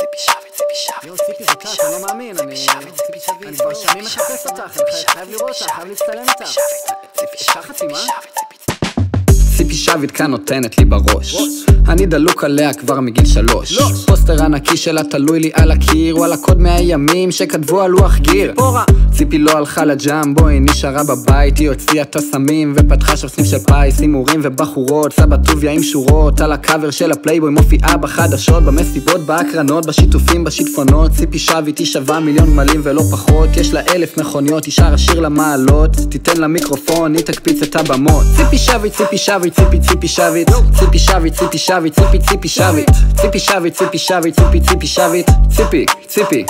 יו, ציפי זה קאט, אני לא מאמין, אני כבר שנים מחפש אותך, אני חייב לראות אותך, חייב להצטלם איתך. אפשר חתימה? ציפי שביט כאן נותנת לי בראש, אני דלוק עליה כבר מגיל 3. פוסטר ענקי שלה תלוי לי על הקיר, וואלה קוד מהימים שכתבו על לוח גיר. ציפי לא הלכה לג'אמבו, היא נשארה בבית, היא הוציאה את הסמים ופתחה שם סניף של פייס, הימורים ובחורות, סבא טוביה עם שורות, על הקאבר של הפלייבוי מופיעה בחדשות, במסיבות, בהקרנות, בשיתופים, בשיטפונות. ציפי שביט היא שווה מיליון גמלים ולא פחות, יש לה 1000 מכוניות, היא שרה שיר למעלות, תיתן לה מיקרופון, היא תקפיץ את הבמות. ציפי שביט, ציפי שביט, ציפי שביט, ציפי שביט, ציפי שביט, ציפי שביט, ציפי שביט, ציפי שביט, ציפי שביט,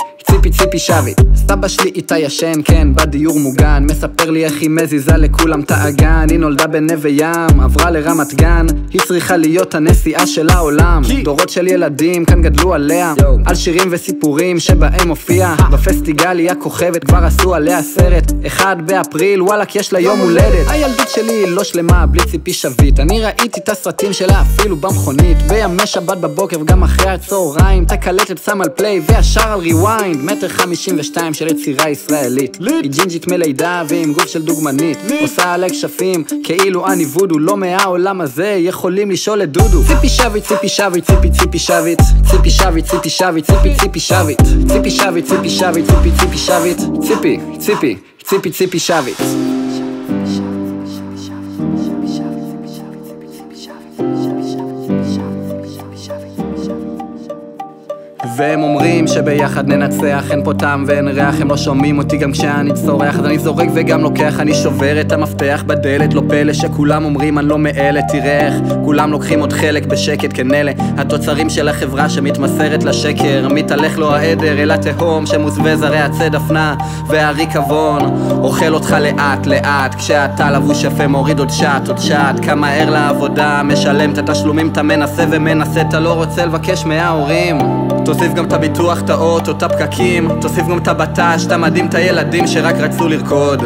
ציפי שביט. סבא שלי איתה ישן, כן, בדיור מוגן, מספר לי איך היא מזיזה לכולם את האגן. היא נולדה בנווה ים, עברה לרמת גן, היא צריכה להיות הנשיאה של העולם. דורות של ילדים כאן גדלו עליה, על שירים וסיפורים שבהם הופיע. בפסטיגל היא הכוכבת, כבר עשו עליה סרט. 1 באפריל, וואלק יש לה יום הולדת. הילדות שלי היא לא שלמה בלי ציפי שביט, אני ראיתי את הסרטים שלה אפילו במכונית, בימי שבת בבוקר וגם אחרי הצהריים. תקלטת שם על פליי והשאר על ריוויינד. 1.52 של יצירה ישראלית, היא ג'ינג'ית מלידה ועם גוף של דוגמנית, עושה עלי כשפים כאילו אני וודו, לא מהעולם הזה יכולים לשאול את דודו. ציפי שביט, ציפי שביט, ציפי שביט, ציפי שביט, ציפי שביט, ציפי שביט, ציפי שביט, ציפי שביט, ציפי שביט, ציפי שביט. והם אומרים שביחד ננצח, אין פה טעם ואין ריח, הם לא שומעים אותי גם כשאני צורח, אז אני זורק וגם לוקח, אני שובר את המפתח בדלת, לא פלא שכולם אומרים אני לא מאלה, תראה איך כולם לוקחים עוד חלק בשקט כנלה, התוצרים של החברה שמתמסרת לשקר, מתהלך לו העדר אל התהום שמוסווה הרי עצי דפנה והריקבון אוכל אותך לאט לאט, כשאתה לבוש יפה מוריד עוד שעת, כמה ער לעבודה, משלם את התשלומים, אתה מנסה ומנסה, אתה לא רוצה לבקש מההורים, תוסיף גם את הביטוח, את האוטו, את הפקקים, תוסיף גם את הבט"ש, את המדים, את הילדים שרק רצו לרקוד.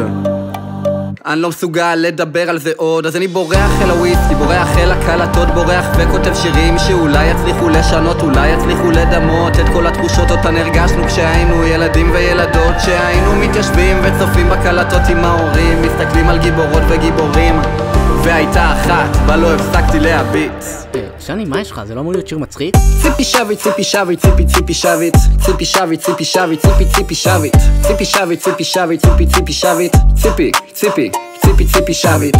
אני לא מסוגל לדבר על זה עוד, אז אני בורח אל הוויסקי, בורח אל הקלטות, בורח וכותב שירים שאולי יצליחו לשנות, אולי יצליחו לדמות את כל התחושות אותן הרגשנו כשהיינו ילדים וילדות, שהיינו מתיישבים וצופים בקלטות עם ההורים, מסתכלים על גיבורות וגיבורים, והייתה אחת, בה לא הפסקתי להביט. שני, מה יש לך? זה לא אמור להיות שיר מצחיק? ציפי שביט, ציפי שביט, ציפי שביט, ציפי שביט, ציפי שביט, ציפי שביט, ציפי שביט, ציפי שביט, ציפי שביט, ציפי שביט.